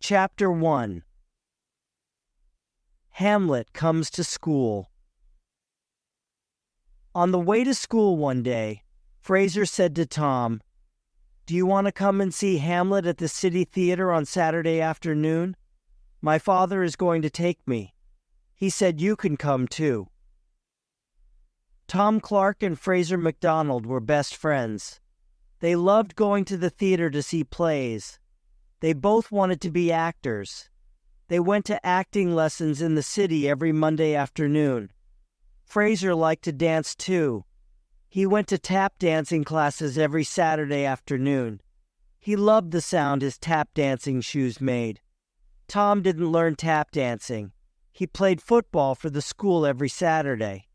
Chapter 1. Hamlet comes to school. On the way to school one day, Fraser said to Tom, "Do you want to come and see Hamlet at the City Theater on Saturday afternoon? My father is going to take me. He said you can come too." Tom Clark and Fraser McDonald were best friends. They loved going to the theater to see plays. They both wanted to be actors. They went to acting lessons in the city every Monday afternoon. Fraser liked to dance too. He went to tap dancing classes every Saturday afternoon. He loved the sound his tap dancing shoes made. Tom didn't learn tap dancing. He played football for the school every Saturday.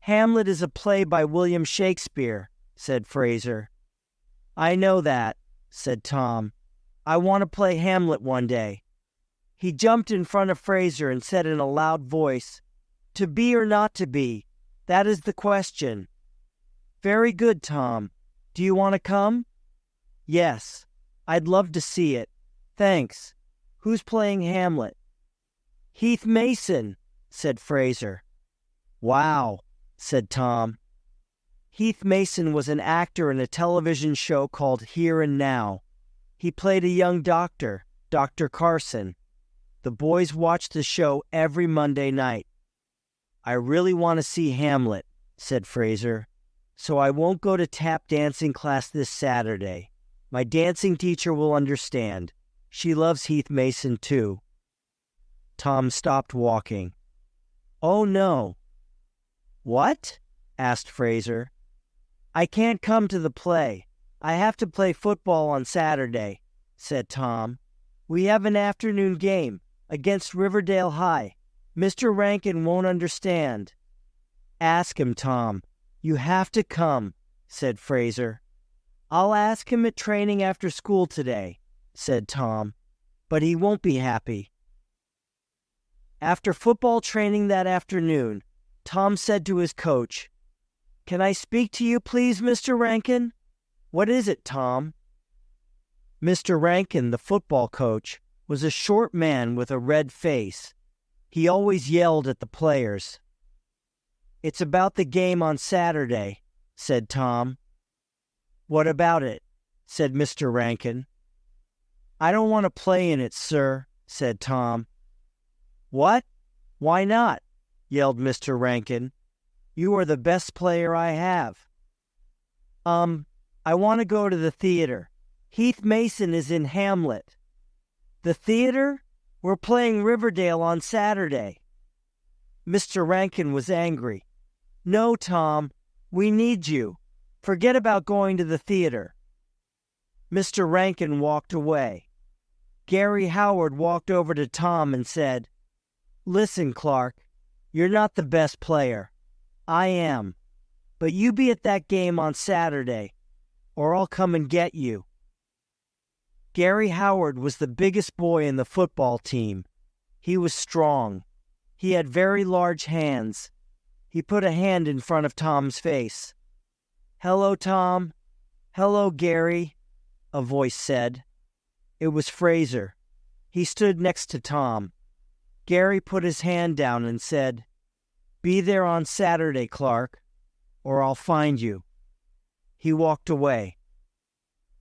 "Hamlet is a play by William Shakespeare," said Fraser. "I know that," said Tom. "I want to play Hamlet one day." He jumped in front of Fraser and said in a loud voice, "To be or not to be, that is the question." "Very good, Tom. Do you want to come?" "Yes, I'd love to see it. Thanks. Who's playing Hamlet?" "Heath Mason," said Fraser. "Wow," said Tom. Heath Mason was an actor in a television show called Here and Now. He played a young doctor, Dr. Carson. The boys watched the show every Monday night. "I really want to see Hamlet," said Fraser, "so I won't go to tap dancing class this Saturday. My dancing teacher will understand. She loves Heath Mason too." Tom stopped walking. "Oh no." "What?" asked Fraser. "I can't come to the play. I have to play football on Saturday," said Tom. "We have an afternoon game against Riverdale High. Mr. Rankin won't understand." "Ask him, Tom. You have to come," said Fraser. "I'll ask him at training after school today," said Tom. "But he won't be happy." After football training that afternoon, Tom said to his coach, "Can I speak to you, please, Mr. Rankin?" "What is it, Tom?" Mr. Rankin, the football coach, was a short man with a red face. He always yelled at the players. "It's about the game on Saturday," said Tom. "What about it?" said Mr. Rankin. "I don't want to play in it, sir," said Tom. "What? Why not?" yelled Mr. Rankin. "You are the best player I have." I want to go to the theater. Heath Mason is in Hamlet." "The theater? We're playing Riverdale on Saturday." Mr. Rankin was angry. "No, Tom, we need you. Forget about going to the theater." Mr. Rankin walked away. Gary Howard walked over to Tom and said, "Listen, Clark, you're not the best player. I am. But you be at that game on Saturday, or I'll come and get you." Gary Howard was the biggest boy in the football team. He was strong. He had very large hands. He put a hand in front of Tom's face. "Hello, Tom." "Hello, Gary," a voice said. It was Fraser. He stood next to Tom. Gary put his hand down and said, "Be there on Saturday, Clark, or I'll find you." He walked away.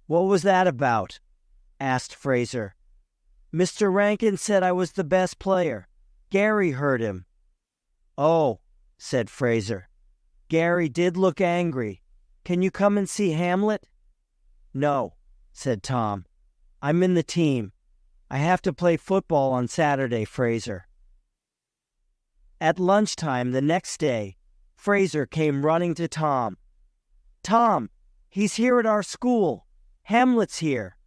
"What was that about?" asked Fraser. "Mr. Rankin said I was the best player. Gary heard him." "Oh," said Fraser. "Gary did look angry. Can you come and see Hamlet?" "No," said Tom. "I'm in the team. I have to play football on Saturday, Fraser." At lunchtime the next day, Fraser came running to Tom. "Tom, he's here at our school. Hamlet's here."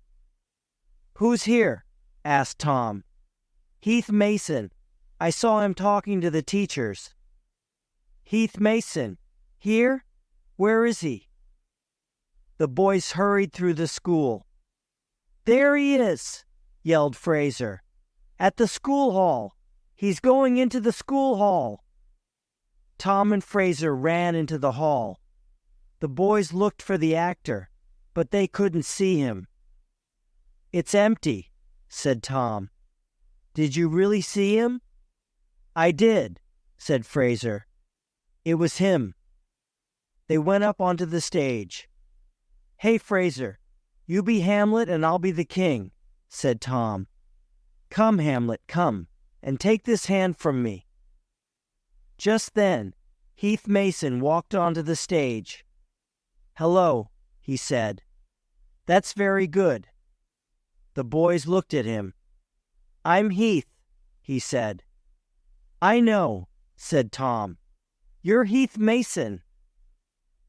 "Who's here?" asked Tom. "Heath Mason. I saw him talking to the teachers." "Heath Mason? Here? Where is he?" The boys hurried through the school. "There he is!" yelled Fraser. "At the school hall. He's going into the school hall." Tom and Fraser ran into the hall. The boys looked for the actor, but they couldn't see him. "It's empty," said Tom. "Did you really see him?" "I did," said Fraser. "It was him." They went up onto the stage. "Hey, Fraser, you be Hamlet and I'll be the king," said Tom. "Come, Hamlet, come, and take this hand from me." Just then, Heath Mason walked onto the stage. "Hello," he said. "That's very good." The boys looked at him. "I'm Heath," he said. "I know," said Tom. "You're Heath Mason."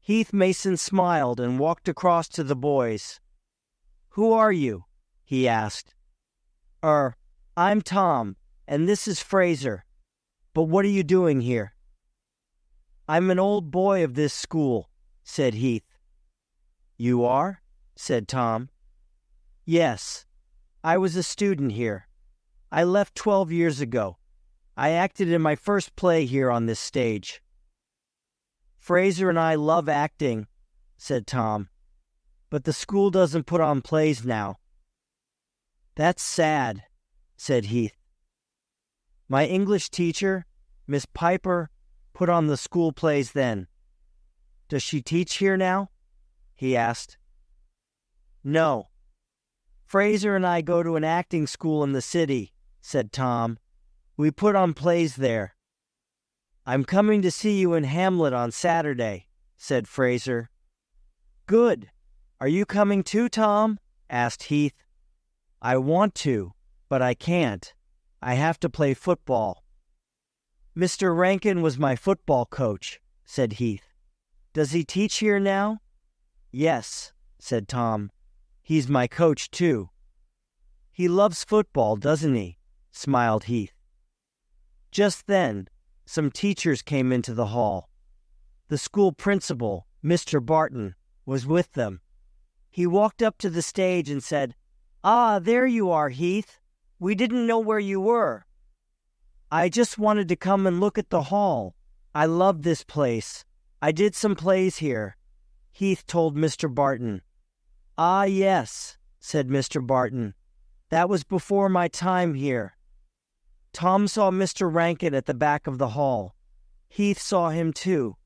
Heath Mason smiled and walked across to the boys. "Who are you?" he asked. I'm Tom, and this is Fraser. But what are you doing here?" "I'm an old boy of this school," said Heath. "You are?" said Tom. "Yes. I was a student here. I left 12 years ago. I acted in my first play here on this stage." "Fraser and I love acting," said Tom. "But the school doesn't put on plays now." "That's sad," said Heath. "My English teacher, Miss Piper, put on the school plays then. Does she teach here now?" he asked. "No. Fraser and I go to an acting school in the city," said Tom. "We put on plays there." "I'm coming to see you in Hamlet on Saturday," said Fraser. "Good. Are you coming too, Tom?" asked Heath. "I want to, but I can't. I have to play football." "Mr. Rankin was my football coach," said Heath. "Does he teach here now?" "Yes," said Tom. "He's my coach too." "He loves football, doesn't he?" smiled Heath. Just then, some teachers came into the hall. The school principal, Mr. Barton, was with them. He walked up to the stage and said, "Ah, there you are, Heath. We didn't know where you were." "I just wanted to come and look at the hall. I love this place. I did some plays here," Heath told Mr. Barton. "Ah, yes," said Mr. Barton. "That was before my time here." Tom saw Mr. Rankin at the back of the hall. Heath saw him too.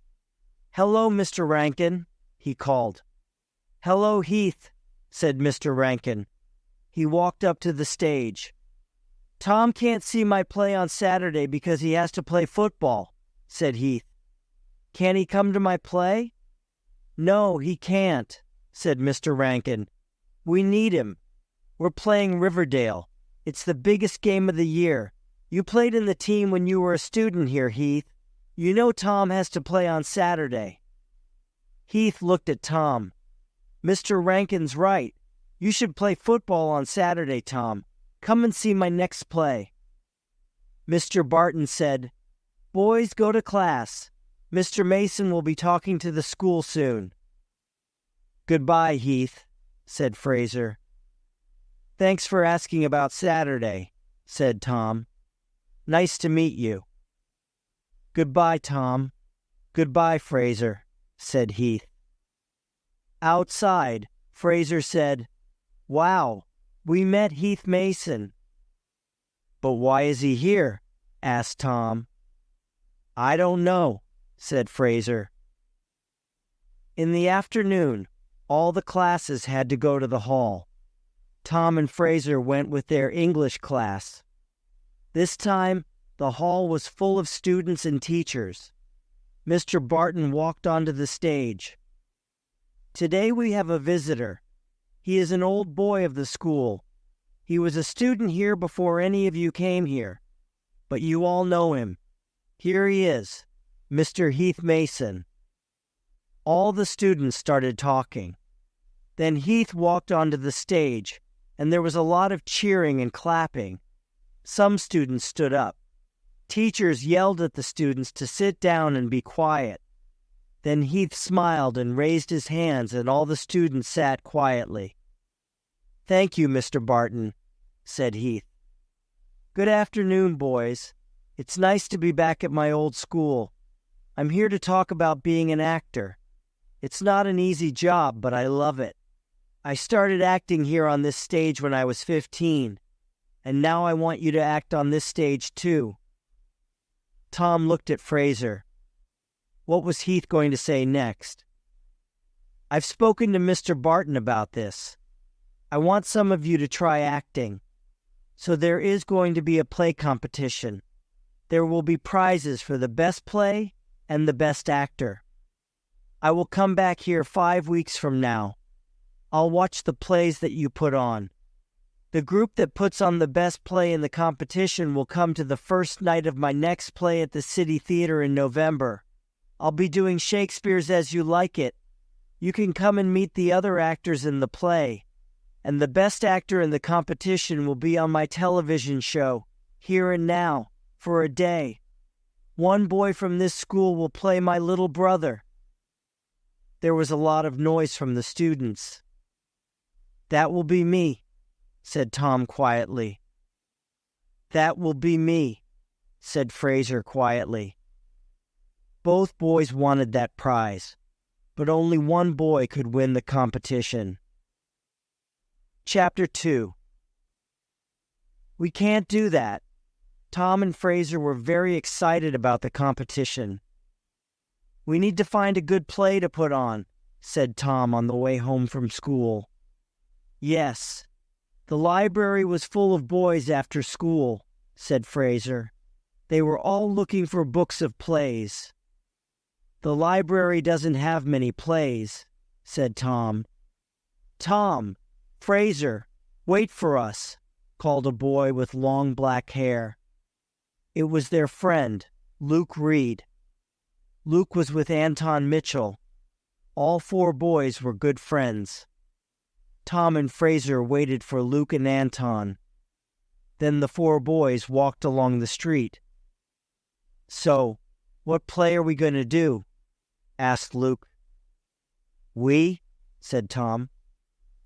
"Hello, Mr. Rankin," he called. "Hello, Heath," said Mr. Rankin. He walked up to the stage. "Tom can't see my play on Saturday because he has to play football," said Heath. "Can he come to my play?" "No, he can't," said Mr. Rankin. "We need him. We're playing Riverdale. It's the biggest game of the year. You played in the team when you were a student here, Heath. You know Tom has to play on Saturday." Heath looked at Tom. "Mr. Rankin's right. You should play football on Saturday, Tom. Come and see my next play." Mr. Barton said, "Boys, go to class. Mr. Mason will be talking to the school soon." "Goodbye, Heath," said Fraser. "Thanks for asking about Saturday," said Tom. "Nice to meet you." "Goodbye, Tom." "Goodbye, Fraser," said Heath. Outside, Fraser said, "Wow, we met Heath Mason." "But why is he here?" asked Tom. "I don't know," said Fraser. In the afternoon, all the classes had to go to the hall. Tom and Fraser went with their English class. This time, the hall was full of students and teachers. Mr. Barton walked onto the stage. "Today we have a visitor. He is an old boy of the school. He was a student here before any of you came here. But you all know him. Here he is, Mr. Heath Mason." All the students started talking. Then Heath walked onto the stage, and there was a lot of cheering and clapping. Some students stood up. Teachers yelled at the students to sit down and be quiet. Then Heath smiled and raised his hands, and all the students sat quietly. "Thank you, Mr. Barton," said Heath. "Good afternoon, boys. It's nice to be back at my old school. I'm here to talk about being an actor. It's not an easy job, but I love it. I started acting here on this stage when I was 15. and now I want you to act on this stage too." Tom looked at Fraser. What was Heath going to say next? "I've spoken to Mr. Barton about this. I want some of you to try acting. So there is going to be a play competition. There will be prizes for the best play and the best actor. I will come back here 5 weeks from now. I'll watch the plays that you put on. The group that puts on the best play in the competition will come to the first night of my next play at the City Theater in November. I'll be doing Shakespeare's As You Like It. You can come and meet the other actors in the play. And the best actor in the competition will be on my television show, Here and Now, for a day. One boy from this school will play my little brother." There was a lot of noise from the students. "That will be me," said Tom quietly. "That will be me," said Fraser quietly. Both boys wanted that prize, but only one boy could win the competition. Chapter 2. "We can't do that." Tom and Fraser were very excited about the competition. "We need to find a good play to put on," said Tom on the way home from school. "Yes, the library was full of boys after school," said Fraser. "They were all looking for books of plays." "The library doesn't have many plays," said Tom. "Tom, Fraser, wait for us," called a boy with long black hair. It was their friend, Luke Reed. Luke was with Anton Mitchell. All 4 boys were good friends. Tom and Fraser waited for Luke and Anton. Then the 4 boys walked along the street. "So, what play are we going to do?" asked Luke. "We?" said Tom.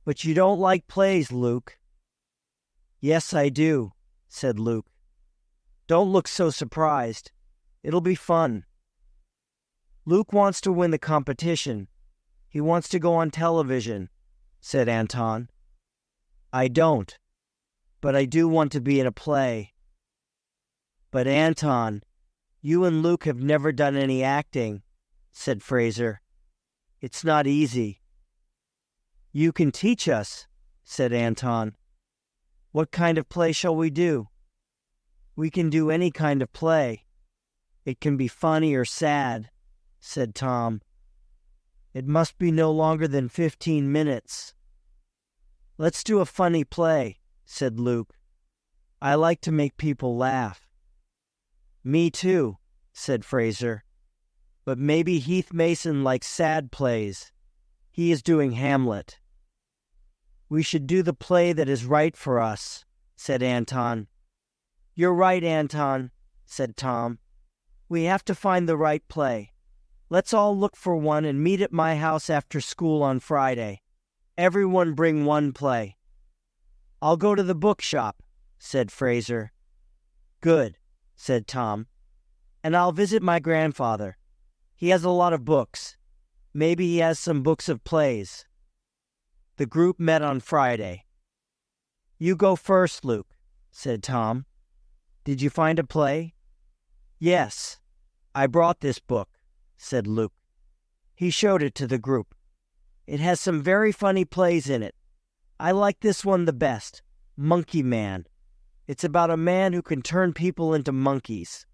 "But you don't like plays, Luke." "Yes, I do," said Luke. "Don't look so surprised. It'll be fun." "Luke wants to win the competition. He wants to go on television," said Anton. "I don't, but I do want to be in a play." "But Anton, you and Luke have never done any acting," said Fraser. "It's not easy." "You can teach us," said Anton. "What kind of play shall we do?" "We can do any kind of play. It can be funny or sad," said Tom. "It must be no longer than 15 minutes. "Let's do a funny play," said Luke. "I like to make people laugh." "Me too," said Fraser. "But maybe Heath Mason likes sad plays. He is doing Hamlet." "We should do the play that is right for us," said Anton. "You're right, Anton," said Tom. "We have to find the right play. Let's all look for one and meet at my house after school on Friday. Everyone bring one play." "I'll go to the bookshop," said Fraser. "Good," said Tom. "And I'll visit my grandfather. He has a lot of books. Maybe he has some books of plays." The group met on Friday. "You go first, Luke," said Tom. "Did you find a play?" "Yes, I brought this book," said Luke. He showed it to the group. "It has some very funny plays in it. I like this one the best, Monkey Man. It's about a man who can turn people into monkeys."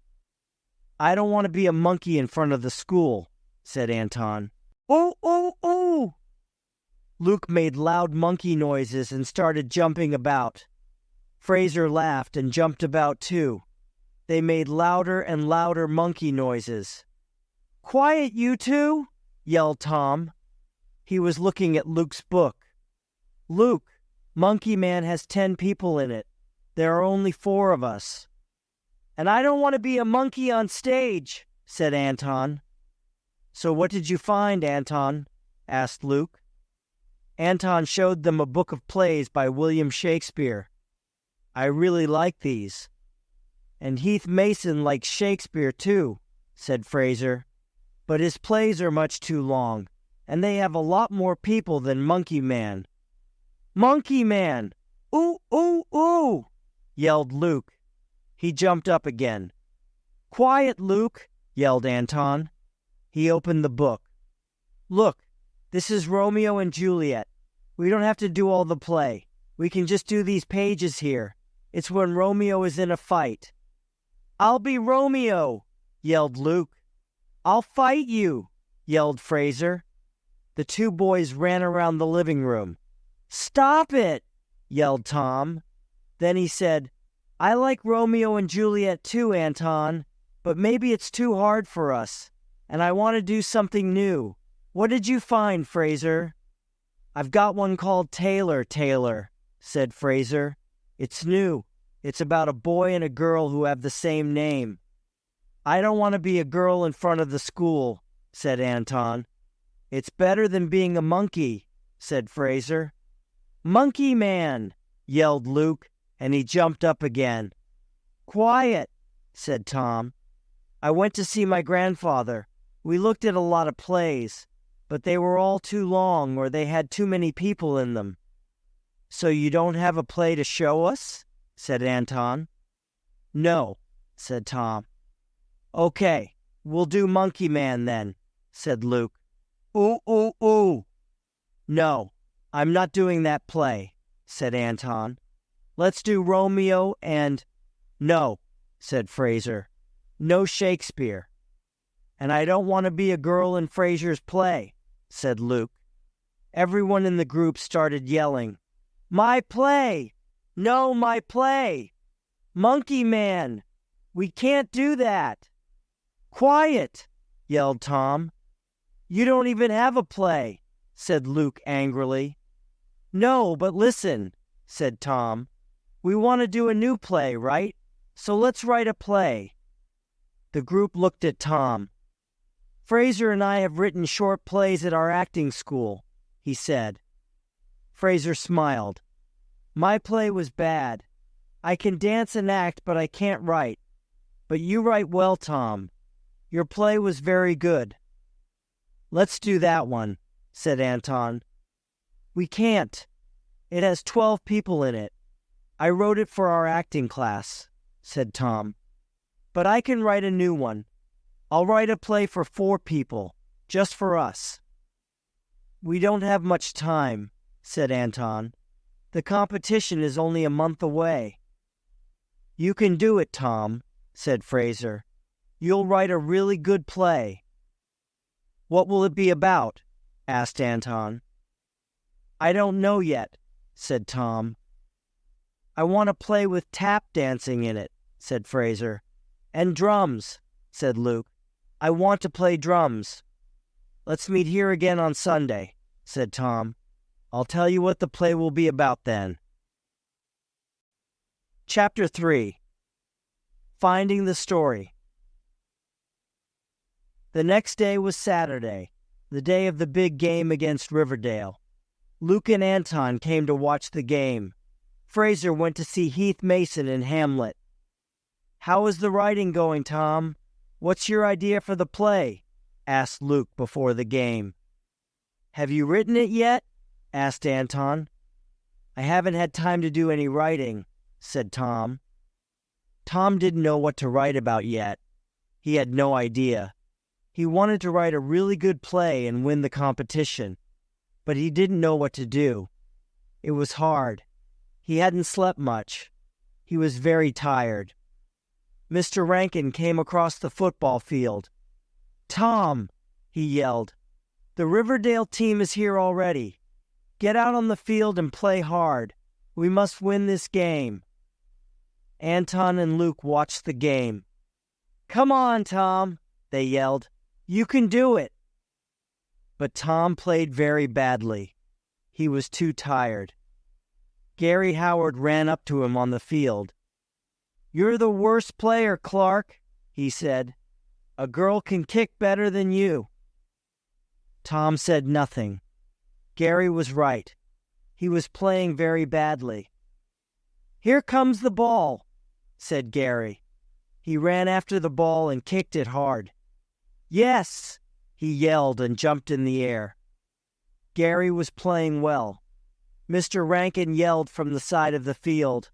"I don't want to be a monkey in front of the school," said Anton. "Ooh, ooh, ooh!" Luke made loud monkey noises and started jumping about. Fraser laughed and jumped about too. They made louder and louder monkey noises. "Quiet, you two!" yelled Tom. He was looking at Luke's book. "Luke, Monkey Man has 10 people in it. There are only 4 of us." "And I don't want to be a monkey on stage," said Anton. "So what did you find, Anton?" asked Luke. Anton showed them a book of plays by William Shakespeare. "I really like these." "And Heath Mason likes Shakespeare too," said Fraser. "But his plays are much too long, and they have a lot more people than Monkey Man." "Monkey Man! Ooh, ooh, ooh!" yelled Luke. He jumped up again. Quiet, Luke, yelled Anton. He opened the book. Look, this is Romeo and Juliet. We don't have to do all the play. We can just do these pages here. It's when Romeo is in a fight. I'll be Romeo, yelled Luke. I'll fight you, yelled Fraser. The two boys ran around the living room. Stop it, yelled Tom. Then he said, I like Romeo and Juliet too, Anton, but maybe it's too hard for us, and I want to do something new. What did you find, Fraser? I've got one called Taylor, said Fraser. It's new. It's about a boy and a girl who have the same name. I don't want to be a girl in front of the school, said Anton. It's better than being a monkey, said Fraser. Monkey man, yelled Luke, and he jumped up again. Quiet, said Tom. I went to see my grandfather. We looked at a lot of plays, but they were all too long or they had too many people in them. So you don't have a play to show us? Said Anton. No, said Tom. Okay, we'll do Monkey Man then, said Luke. Ooh, ooh, ooh. No, I'm not doing that play, said Anton. Let's do Romeo and... No, said Fraser. No Shakespeare. And I don't want to be a girl in Fraser's play, said Luke. Everyone in the group started yelling, My play! No, my play! Monkey Man! We can't do that! Quiet! Yelled Tom. You don't even have a play, said Luke angrily. No, but listen, said Tom. We want to do a new play, right? So let's write a play. The group looked at Tom. Fraser and I have written short plays at our acting school, he said. Fraser smiled. My play was bad. I can dance and act, but I can't write. But you write well, Tom. Your play was very good. Let's do that one, said Anton. We can't. It has 12 people in it. I wrote it for our acting class, said Tom. But I can write a new one. I'll write a play for 4 people, just for us. We don't have much time, said Anton. The competition is only a month away. You can do it, Tom, said Fraser. You'll write a really good play. What will it be about? Asked Anton. I don't know yet, said Tom. I want to play with tap dancing in it, said Fraser. And drums, said Luke. I want to play drums. Let's meet here again on Sunday, said Tom. I'll tell you what the play will be about then. Chapter 3. Finding the Story. The next day was Saturday, the day of the big game against Riverdale. Luke and Anton came to watch the game. Fraser went to see Heath Mason in Hamlet. How is the writing going, Tom? What's your idea for the play? Asked Luke before the game. Have you written it yet? Asked Anton. I haven't had time to do any writing, said Tom. Tom didn't know what to write about yet. He had no idea. He wanted to write a really good play and win the competition, but he didn't know what to do. It was hard. He hadn't slept much. He was very tired. Mr. Rankin came across the football field. Tom, he yelled, the Riverdale team is here already. Get out on the field and play hard. We must win this game. Anton and Luke watched the game. Come on, Tom, they yelled. You can do it. But Tom played very badly. He was too tired. Gary Howard ran up to him on the field. You're the worst player, Clark, he said. A girl can kick better than you. Tom said nothing. Gary was right. He was playing very badly. Here comes the ball, said Gary. He ran after the ball and kicked it hard. Yes, he yelled and jumped in the air. Gary was playing well. Mr. Rankin yelled from the side of the field,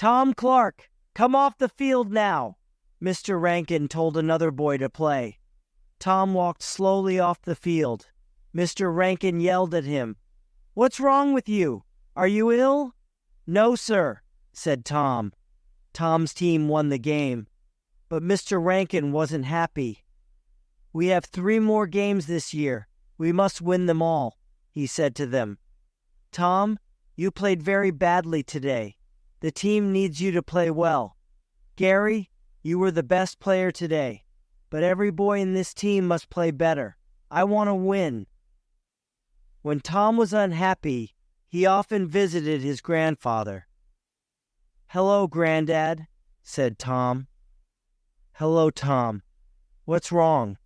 Tom Clark, come off the field now, Mr. Rankin told another boy to play. Tom walked slowly off the field. Mr. Rankin yelled at him. What's wrong with you? Are you ill? No, sir, said Tom. Tom's team won the game, but Mr. Rankin wasn't happy. We have 3 more games this year. We must win them all, he said to them. Tom, you played very badly today. The team needs you to play well. Gary, you were the best player today, but every boy in this team must play better. I want to win. When Tom was unhappy, he often visited his grandfather. Hello, Granddad, said Tom. Hello, Tom. What's wrong?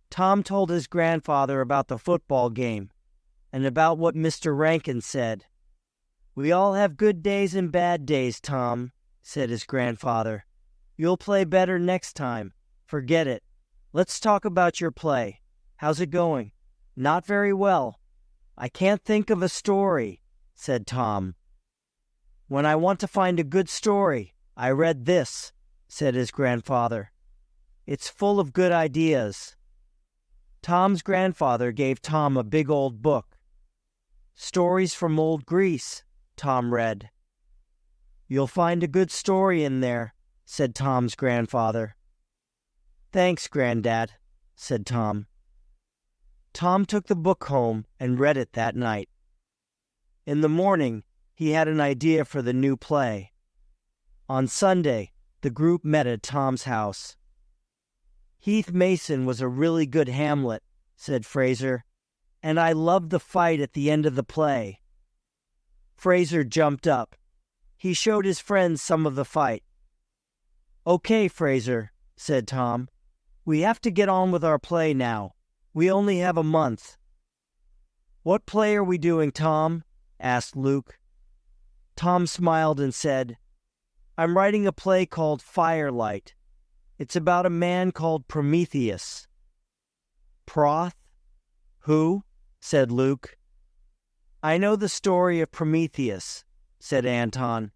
Tom told his grandfather about the football game and about what Mr. Rankin said. We all have good days and bad days, Tom, said his grandfather. You'll play better next time. Forget it. Let's talk about your play. How's it going? Not very well. I can't think of a story, said Tom. When I want to find a good story, I read this, said his grandfather. It's full of good ideas. Tom's grandfather gave Tom a big old book. Stories from Old Greece, Tom read. You'll find a good story in there, said Tom's grandfather. Thanks, Granddad, said Tom. Tom took the book home and read it that night. In the morning, he had an idea for the new play. On Sunday, the group met at Tom's house. Heath Mason was a really good Hamlet, said Fraser, and I loved the fight at the end of the play. Fraser jumped up. He showed his friends some of the fight. Okay, Fraser, said Tom. We have to get on with our play now. We only have a month. What play are we doing, Tom? Asked Luke. Tom smiled and said, I'm writing a play called Firelight. It's about a man called Prometheus. Proth? Who? Said Luke. I know the story of Prometheus, said Anton.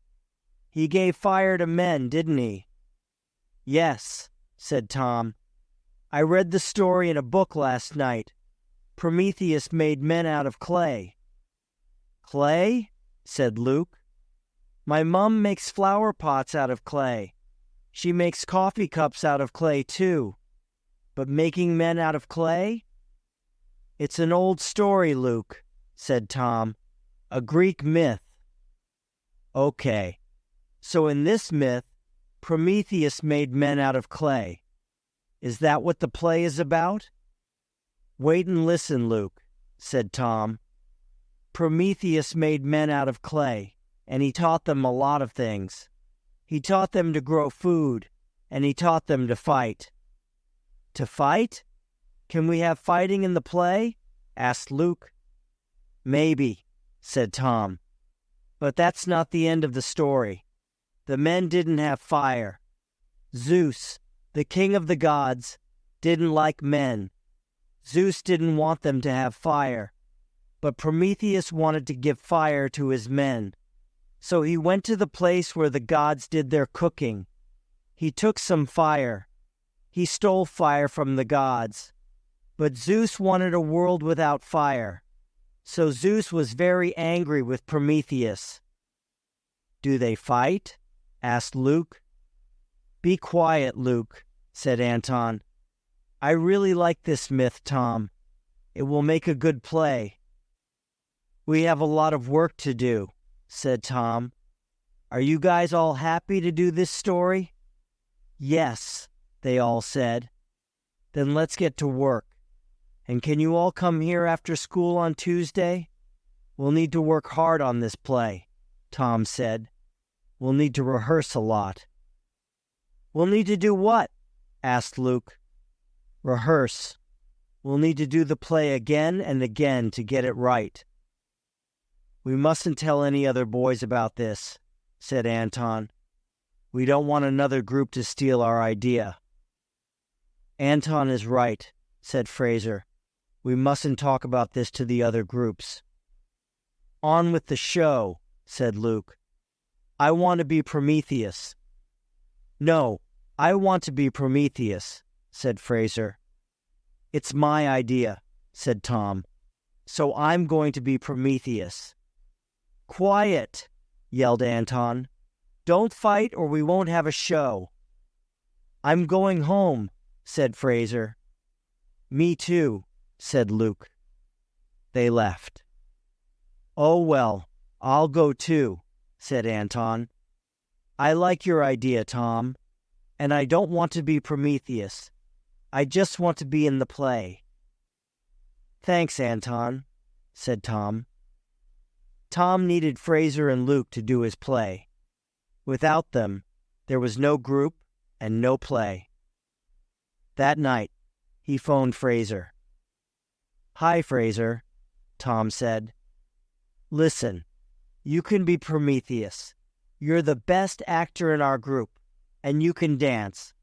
He gave fire to men, didn't he? Yes, said Tom. I read the story in a book last night. Prometheus made men out of clay. Clay? Said Luke. My mom makes flower pots out of clay. She makes coffee cups out of clay, too. But making men out of clay? It's an old story, Luke, said Tom. A Greek myth. Okay. So in this myth, Prometheus made men out of clay. Is that what the play is about? Wait and listen, Luke, said Tom. Prometheus made men out of clay, and he taught them a lot of things. He taught them to grow food, and he taught them to fight. To fight? Can we have fighting in the play? Asked Luke. Maybe, said Tom. But that's not the end of the story. The men didn't have fire. Zeus, the king of the gods, didn't like men. Zeus didn't want them to have fire, but Prometheus wanted to give fire to his men. So he went to the place where the gods did their cooking. He took some fire. He stole fire from the gods. But Zeus wanted a world without fire. So Zeus was very angry with Prometheus. Do they fight? Asked Luke. Be quiet, Luke, said Anton. I really like this myth, Tom. It will make a good play. We have a lot of work to do, said Tom. Are you guys all happy to do this story? Yes, they all said. Then let's get to work. And can you all come here after school on Tuesday? We'll need to work hard on this play, Tom said. We'll need to rehearse a lot. We'll need to do what? Asked Luke. Rehearse. We'll need to do the play again and again to get it right. We mustn't tell any other boys about this, said Anton. We don't want another group to steal our idea. Anton is right, said Fraser. We mustn't talk about this to the other groups. On with the show, said Luke. I want to be Prometheus." "No, I want to be Prometheus," said Fraser. "It's my idea," said Tom. "So I'm going to be Prometheus." "Quiet!" yelled Anton. "Don't fight or we won't have a show." "I'm going home," said Fraser. "Me too," said Luke. They left. "Oh well, I'll go too," said Anton. "I like your idea, Tom, and I don't want to be Prometheus. I just want to be in the play." "Thanks, Anton," said Tom. Tom needed Fraser and Luke to do his play. Without them, there was no group and no play. That night, he phoned Fraser. "Hi, Fraser," Tom said. "Listen, you can be Prometheus. You're the best actor in our group, and you can dance.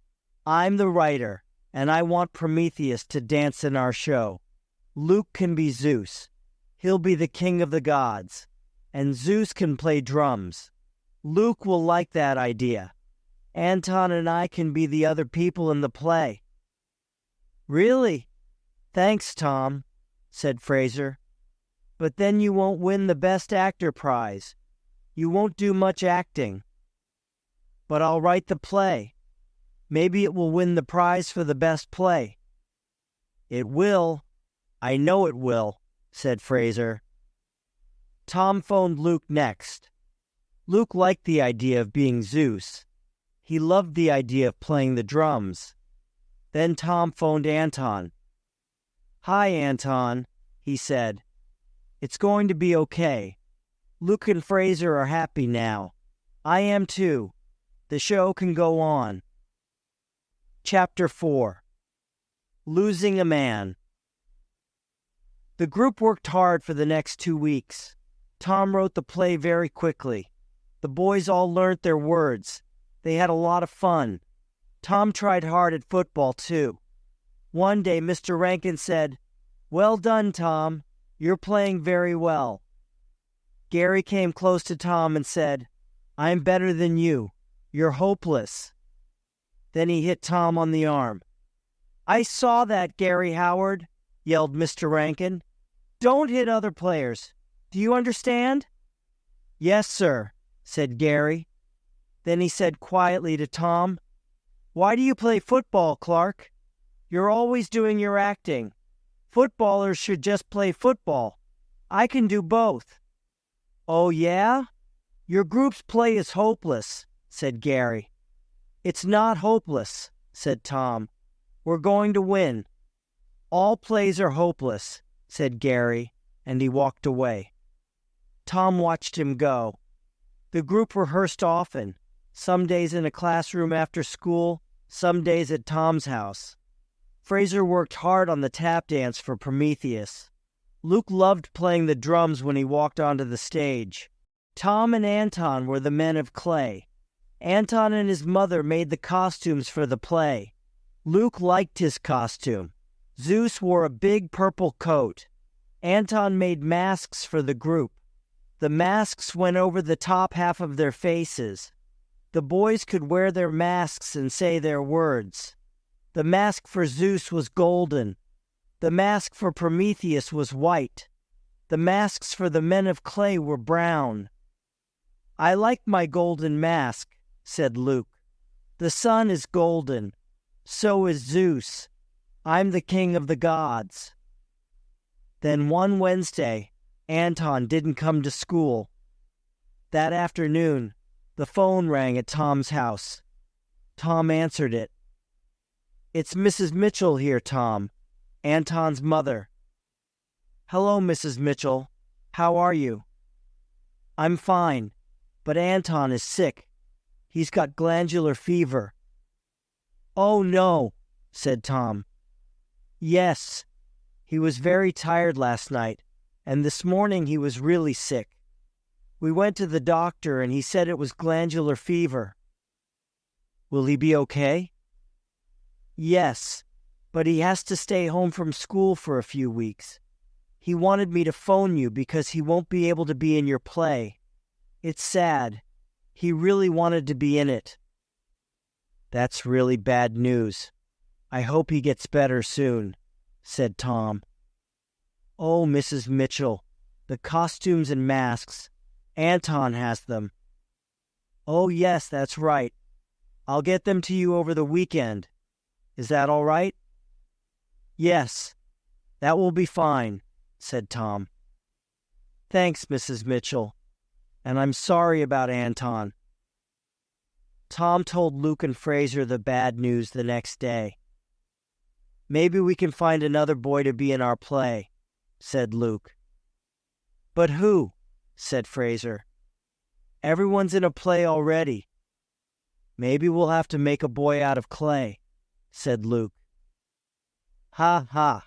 I'm the writer, and I want Prometheus to dance in our show. Luke can be Zeus. He'll be the king of the gods, and Zeus can play drums. Luke will like that idea. Anton and I can be the other people in the play." "Really? Thanks, Tom," said Fraser. "But then you won't win the Best Actor prize. You won't do much acting." "But I'll write the play. Maybe it will win the prize for the best play." "It will. I know it will," said Fraser. Tom phoned Luke next. Luke liked the idea of being Zeus. He loved the idea of playing the drums. Then Tom phoned Anton. "Hi, Anton," he said. "It's going to be okay. Luke and Fraser are happy now. I am too. The show can go on." Chapter 4. Losing a Man. The group worked hard for the next 2 weeks. Tom wrote the play very quickly. The boys all learned their words. They had a lot of fun. Tom tried hard at football, too. One day, Mr. Rankin said, "Well done, Tom. You're playing very well." Gary came close to Tom and said, "I'm better than you. You're hopeless." Then he hit Tom on the arm. "I saw that, Gary Howard," yelled Mr. Rankin. "Don't hit other players. Do you understand?" "Yes, sir," said Gary. Then he said quietly to Tom, "Why do you play football, Clark? You're always doing your acting. Footballers should just play football. I can do both." "Oh, yeah? Your group's play is hopeless," said Gary. "It's not hopeless," said Tom. "We're going to win." "All plays are hopeless," said Gary, and he walked away. Tom watched him go. The group rehearsed often, some days in a classroom after school, some days at Tom's house. Fraser worked hard on the tap dance for Prometheus. Luke loved playing the drums when he walked onto the stage. Tom and Anton were the men of clay. Anton and his mother made the costumes for the play. Luke liked his costume. Zeus wore a big purple coat. Anton made masks for the group. The masks went over the top half of their faces. The boys could wear their masks and say their words. The mask for Zeus was golden. The mask for Prometheus was white. The masks for the men of clay were brown. "I like my golden mask," said Luke. "The sun is golden. So is Zeus. I'm the king of the gods." Then one Wednesday, Anton didn't come to school. That afternoon, the phone rang at Tom's house. Tom answered it. "It's Mrs. Mitchell here, Tom, Anton's mother." "Hello, Mrs. Mitchell. How are you?" "I'm fine, but Anton is sick. He's got glandular fever." "Oh, no," said Tom. "Yes. He was very tired last night, and this morning he was really sick. We went to the doctor and he said it was glandular fever." "Will he be okay?" "Yes, but he has to stay home from school for a few weeks. He wanted me to phone you because he won't be able to be in your play. It's sad. He really wanted to be in it. That's really bad news. I hope he gets better soon, said Tom. Oh, Mrs. Mitchell, the costumes and masks. Anton has them. Oh, yes, that's right. I'll get them to you over the weekend. Is that all right? Yes, that will be fine, said Tom. Thanks, Mrs. Mitchell. And I'm sorry about Anton. Tom told Luke and Fraser the bad news the next day. Maybe we can find another boy to be in our play, said Luke. But who? Said Fraser. Everyone's in a play already. Maybe we'll have to make a boy out of clay, said Luke. Ha ha,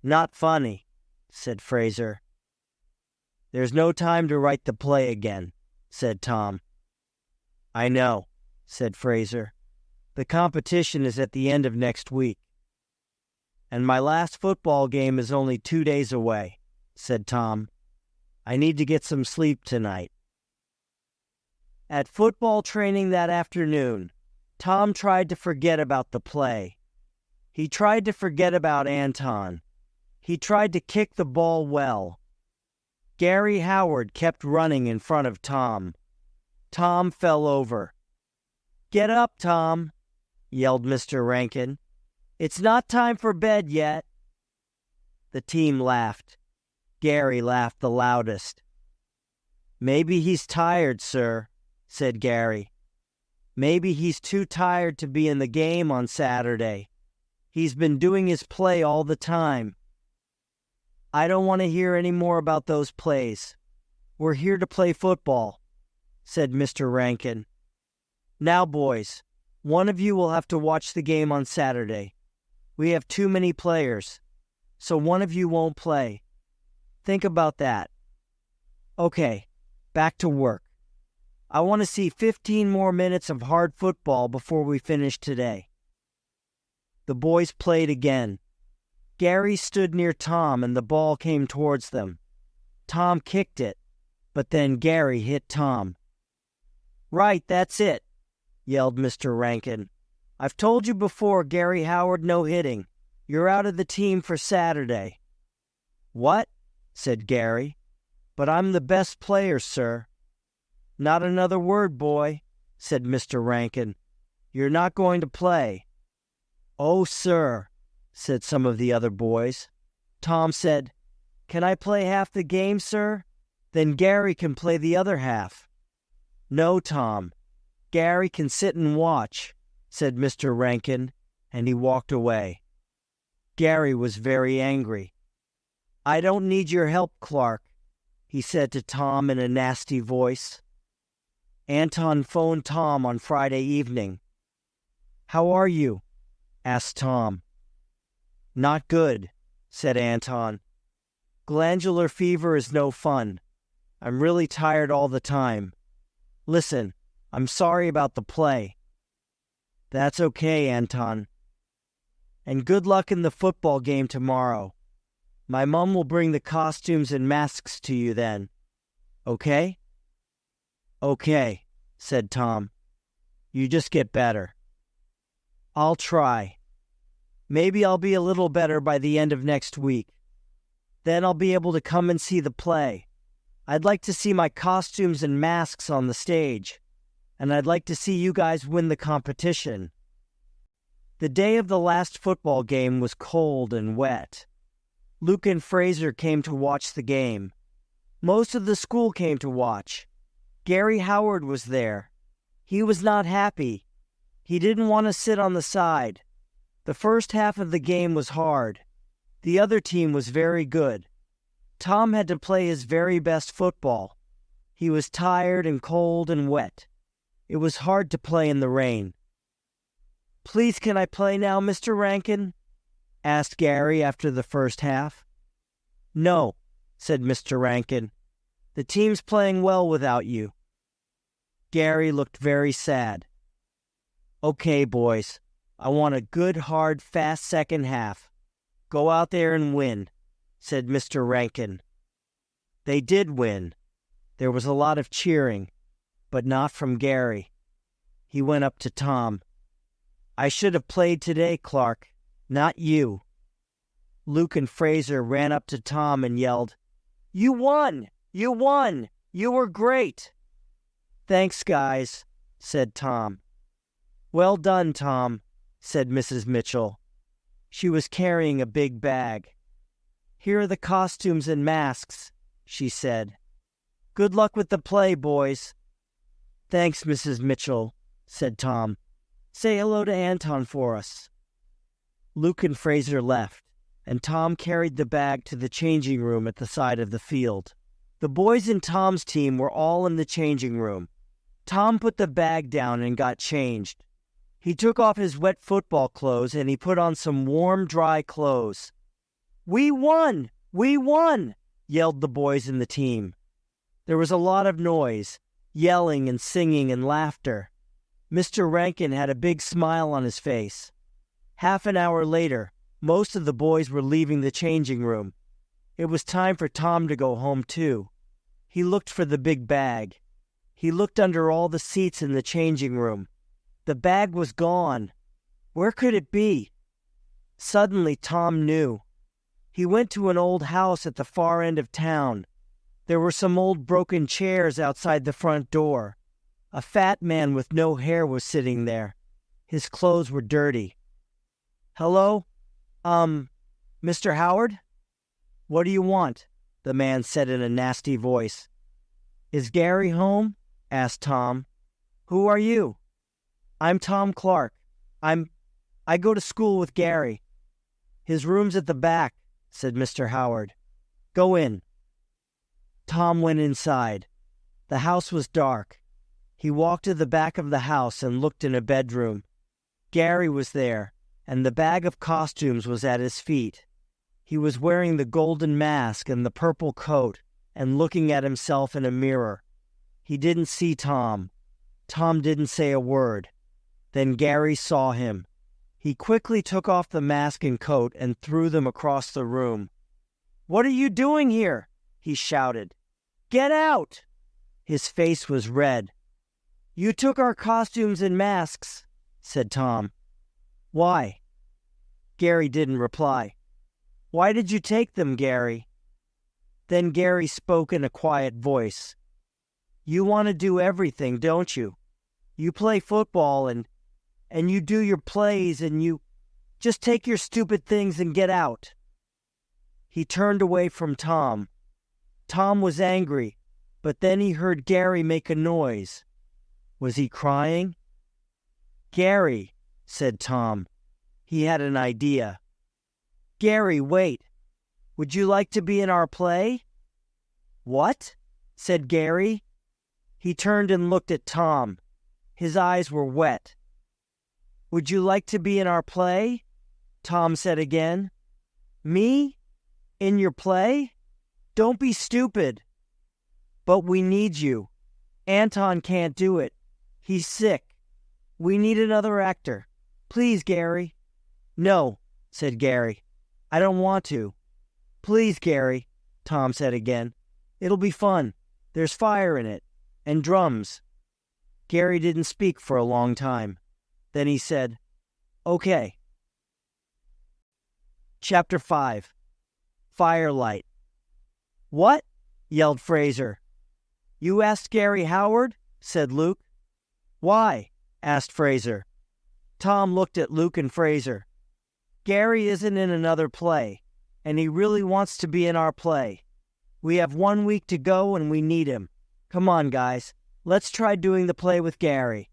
not funny, said Fraser. There's no time to write the play again, said Tom. I know, said Fraser. The competition is at the end of next week. And my last football game is only 2 days away, said Tom. I need to get some sleep tonight. At football training that afternoon, Tom tried to forget about the play. He tried to forget about Anton. He tried to kick the ball well. Gary Howard kept running in front of Tom. Tom fell over. Get up, Tom, yelled Mr. Rankin. It's not time for bed yet. The team laughed. Gary laughed the loudest. Maybe he's tired, sir, said Gary. Maybe he's too tired to be in the game on Saturday. He's been doing his play all the time. I don't want to hear any more about those plays. We're here to play football, said Mr. Rankin. Now, boys, one of you will have to watch the game on Saturday. We have too many players, so one of you won't play. Think about that. Okay, back to work. I want to see 15 more minutes of hard football before we finish today. The boys played again. Gary stood near Tom and the ball came towards them. Tom kicked it, but then Gary hit Tom. Right, that's it, yelled Mr. Rankin. I've told you before, Gary Howard, no hitting. You're out of the team for Saturday. What? Said Gary. But I'm the best player, sir. Not another word, boy, said Mr. Rankin. You're not going to play. Oh, sir, said some of the other boys. Tom said, Can I play half the game, sir? Then Gary can play the other half. No, Tom. Gary can sit and watch, said Mr. Rankin, and he walked away. Gary was very angry. I don't need your help, Clark, he said to Tom in a nasty voice. Anton phoned Tom on Friday evening. How are you? Asked Tom. Not good, said Anton. Glandular fever is no fun. I'm really tired all the time. Listen, I'm sorry about the play. That's okay, Anton. And good luck in the football game tomorrow. My mom will bring the costumes and masks to you then. Okay? Okay, said Tom. You just get better. I'll try. Maybe I'll be a little better by the end of next week. Then I'll be able to come and see the play. I'd like to see my costumes and masks on the stage. And I'd like to see you guys win the competition. The day of the last football game was cold and wet. Luke and Fraser came to watch the game. Most of the school came to watch. Gary Howard was there. He was not happy. He didn't want to sit on the side. The first half of the game was hard. The other team was very good. Tom had to play his very best football. He was tired and cold and wet. It was hard to play in the rain. Please, can I play now, Mr. Rankin? Asked Gary after the first half. No, said Mr. Rankin. The team's playing well without you. Gary looked very sad. Okay, boys. I want a good, hard, fast second half. Go out there and win, said Mr. Rankin. They did win. There was a lot of cheering. but not from Gary. He went up to Tom. "I should have played today, Clark, not you." Luke and Fraser ran up to Tom and yelled, "You won! You won! You were great!" "Thanks, guys," said Tom. "Well done, Tom," said Mrs. Mitchell. She was carrying a big bag. "Here are the costumes and masks," she said. "Good luck with the play, boys." "Thanks, Mrs. Mitchell," said Tom. "Say hello to Anton for us." Luke and Fraser left, and Tom carried the bag to the changing room at the side of the field. The boys in Tom's team were all in the changing room. Tom put the bag down and got changed. He took off his wet football clothes and he put on some warm, dry clothes. "We won! We won!" yelled the boys in the team. There was a lot of noise, yelling and singing and laughter. Mr. Rankin had a big smile on his face. Half an hour later, most of the boys were leaving the changing room. It was time for Tom to go home too. He looked for the big bag. He looked under all the seats in the changing room. The bag was gone. Where could it be? Suddenly Tom knew. He went to an old house at the far end of town. There were some old broken chairs outside the front door. A fat man with no hair was sitting there. His clothes were dirty. "Hello? Mr. Howard?" "What do you want?" the man said in a nasty voice. "Is Gary home?" asked Tom. "Who are you?" "I'm Tom Clark. I go to school with Gary." "His room's at the back," said Mr. Howard. "Go in." Tom went inside. The house was dark. He walked to the back of the house and looked in a bedroom. Gary was there, and the bag of costumes was at his feet. He was wearing the golden mask and the purple coat and looking at himself in a mirror. He didn't see Tom. Tom didn't say a word. Then Gary saw him. He quickly took off the mask and coat and threw them across the room. "What are you doing here?" he shouted. "Get out!" His face was red. "You took our costumes and masks," said Tom. "Why?" Gary didn't reply. "Why did you take them, Gary?" Then Gary spoke in a quiet voice. "You want to do everything, don't you? You play football and you do your plays and you just take your stupid things and get out." He turned away from Tom. Tom was angry, but then he heard Gary make a noise. Was he crying? "Gary," said Tom. He had an idea. "Gary, wait. Would you like to be in our play?" "What?" said Gary. He turned and looked at Tom. His eyes were wet. "Would you like to be in our play?" Tom said again. "Me? In your play? Don't be stupid." "But we need you. Anton can't do it. He's sick. We need another actor. Please, Gary." "No," said Gary. "I don't want to." "Please, Gary," Tom said again. "It'll be fun. There's fire in it. And drums." Gary didn't speak for a long time. Then he said, "Okay." Chapter 5. Firelight. "What?" yelled Fraser. "You asked Gary Howard?" said Luke. "Why?" asked Fraser. Tom looked at Luke and Fraser. "Gary isn't in another play, and he really wants to be in our play. We have 1 week to go and we need him. Come on, guys. Let's try doing the play with Gary."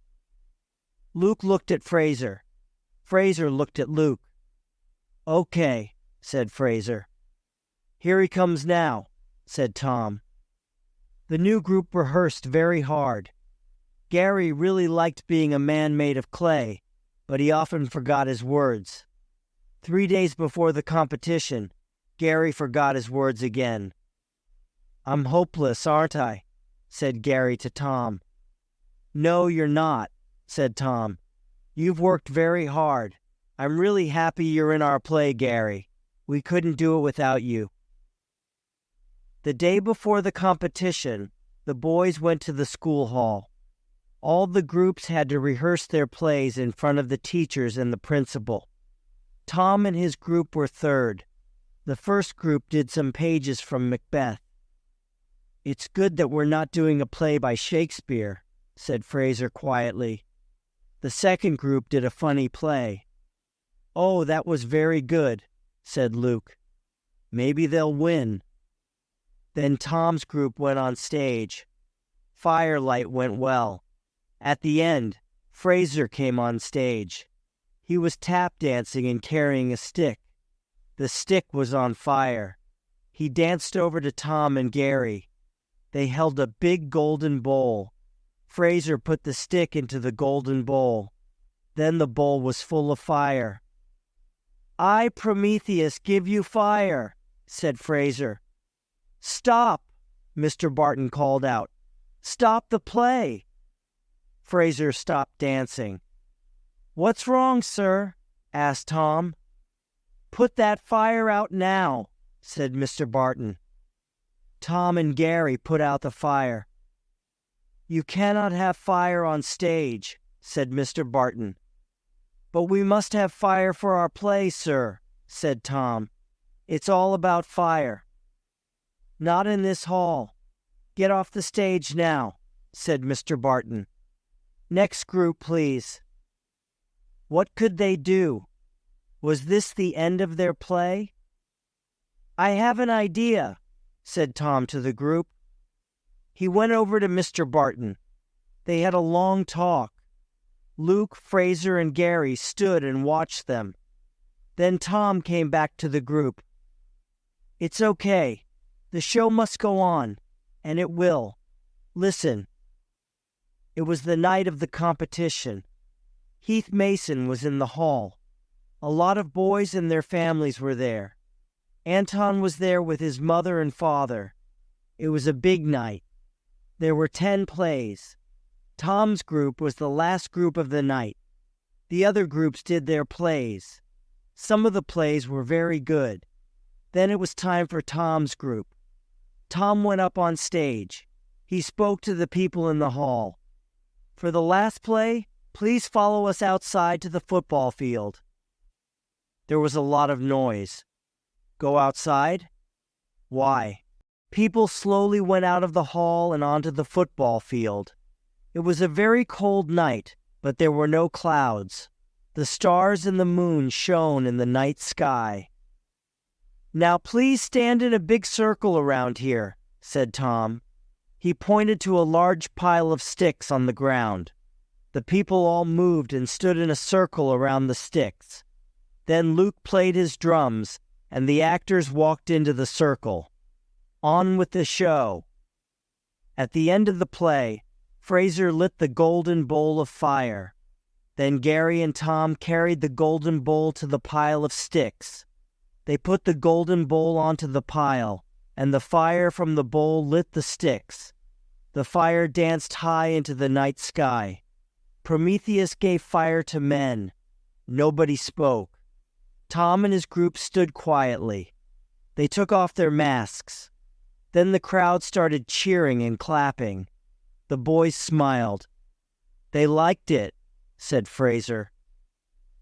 Luke looked at Fraser. Fraser looked at Luke. "Okay," said Fraser. "Here he comes now," said Tom. The new group rehearsed very hard. Gary really liked being a man made of clay, but he often forgot his words. 3 days before the competition, Gary forgot his words again. "I'm hopeless, aren't I?" said Gary to Tom. "No, you're not," said Tom. "You've worked very hard. I'm really happy you're in our play, Gary. We couldn't do it without you." The day before the competition, the boys went to the school hall. All the groups had to rehearse their plays in front of the teachers and the principal. Tom and his group were third. The first group did some pages from Macbeth. "It's good that we're not doing a play by Shakespeare," said Fraser quietly. The second group did a funny play. "Oh, that was very good," said Luke. "Maybe they'll win." Then Tom's group went on stage. Firelight went well. At the end, Fraser came on stage. He was tap dancing and carrying a stick. The stick was on fire. He danced over to Tom and Gary. They held a big golden bowl. Fraser put the stick into the golden bowl. Then the bowl was full of fire. "I, Prometheus, give you fire," said Fraser. "Stop," Mr. Barton called out. "Stop the play." Fraser stopped dancing. "What's wrong, sir?" asked Tom. "Put that fire out now," said Mr. Barton. Tom and Gary put out the fire. "You cannot have fire on stage," said Mr. Barton. "But we must have fire for our play, sir," said Tom. "It's all about fire." "Not in this hall. Get off the stage now," said Mr. Barton. "Next group, please." What could they do? Was this the end of their play? "I have an idea," said Tom to the group. He went over to Mr. Barton. They had a long talk. Luke, Fraser, and Gary stood and watched them. Then Tom came back to the group. "It's okay. The show must go on, and it will. Listen." It was the night of the competition. Heath Mason was in the hall. A lot of boys and their families were there. Anton was there with his mother and father. It was a big night. There were 10 plays. Tom's group was the last group of the night. The other groups did their plays. Some of the plays were very good. Then it was time for Tom's group. Tom went up on stage. He spoke to the people in the hall. "For the last play, please follow us outside to the football field." There was a lot of noise. Go outside? Why? People slowly went out of the hall and onto the football field. It was a very cold night, but there were no clouds. The stars and the moon shone in the night sky. "Now please stand in a big circle around here," said Tom. He pointed to a large pile of sticks on the ground. The people all moved and stood in a circle around the sticks. Then Luke played his drums, and the actors walked into the circle. On with the show. At the end of the play, Fraser lit the golden bowl of fire. Then Gary and Tom carried the golden bowl to the pile of sticks. They put the golden bowl onto the pile, and the fire from the bowl lit the sticks. The fire danced high into the night sky. Prometheus gave fire to men. Nobody spoke. Tom and his group stood quietly. They took off their masks. Then the crowd started cheering and clapping. The boys smiled. "They liked it," said Fraser.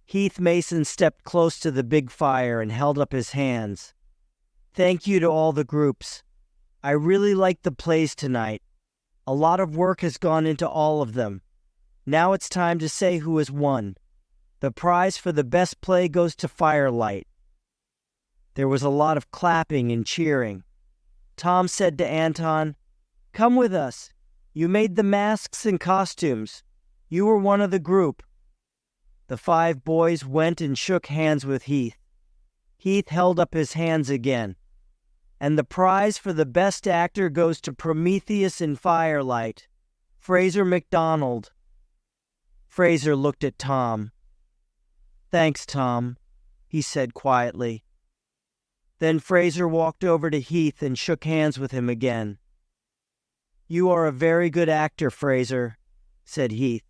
Heath Mason stepped close to the big fire and held up his hands. "Thank you to all the groups. I really liked the plays tonight. A lot of work has gone into all of them. Now it's time to say who has won. The prize for the best play goes to Firelight." There was a lot of clapping and cheering. Tom said to Anton, "Come with us. You made the masks and costumes. You were one of the group." The 5 boys went and shook hands with Heath. Heath held up his hands again. "And the prize for the best actor goes to Prometheus in Firelight, Fraser McDonald." Fraser looked at Tom. "Thanks, Tom," he said quietly. Then Fraser walked over to Heath and shook hands with him again. "You are a very good actor, Fraser," said Heath.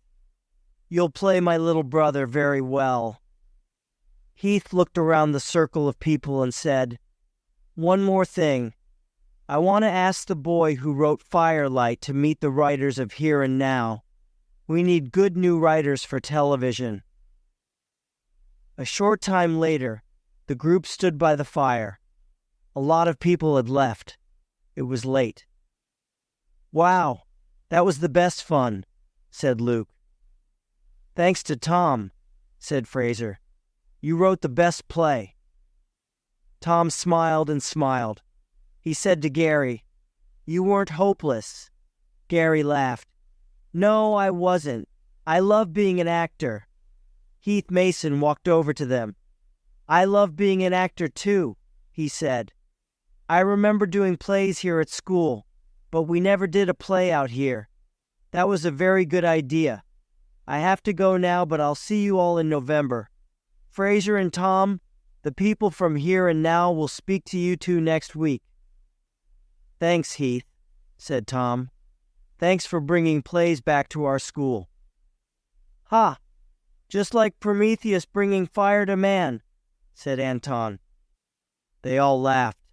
"You'll play my little brother very well." Heath looked around the circle of people and said, "One more thing. I want to ask the boy who wrote Firelight to meet the writers of Here and Now. We need good new writers for television." A short time later, the group stood by the fire. A lot of people had left. It was late. "Wow, that was the best fun," said Luke. "Thanks to Tom," said Fraser. "You wrote the best play." Tom smiled and smiled. He said to Gary, "You weren't hopeless." Gary laughed. "No, I wasn't. I love being an actor." Heath Mason walked over to them. "I love being an actor too," he said. "I remember doing plays here at school, but we never did a play out here. That was a very good idea. I have to go now, but I'll see you all in November. Fraser and Tom, the people from Here and Now will speak to you two next week." "Thanks, Heath," said Tom. "Thanks for bringing plays back to our school." "Ha! Just like Prometheus bringing fire to man," said Anton. They all laughed.